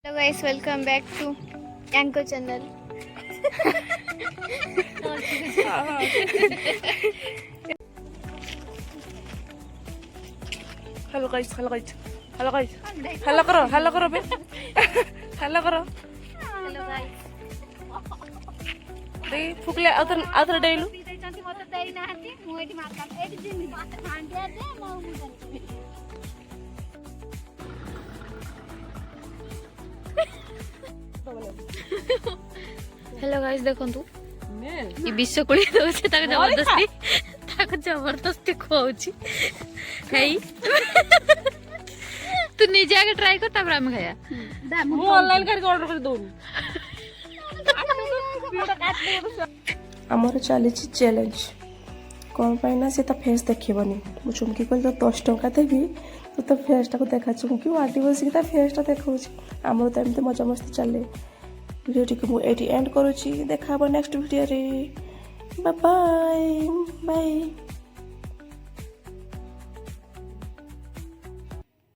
Hello guys, welcome back to Yanko channel. Hello guys hello guys hello guys hello करो बे hello करो Hello guys. दे फुकले आतर डेलु मत देई नाहंती मु एठी माता एठी जिमी भांडिया दे मु मुदन हेलो गाइस देखंतु ई विश्व कोली दोसे ताको जबरदस्ती खोउची हेई तू निजे आगे ट्राई कर तब हम खाया मु ऑनलाइन करके ऑर्डर कर दोनी आमर चली चैलेंज कौन पाई ना से फेस देखबनी मु चुमकी कहल तो 10 टंका देवी तो फेस टाक देखा चुमकी आटी बस फेस टा देखा आमर तो एमती मजा मस्ती चले वीडियो टी मुझे एंड करुच्ची देखा नेक्स्ट वीडियो रे बाय बाय बाय।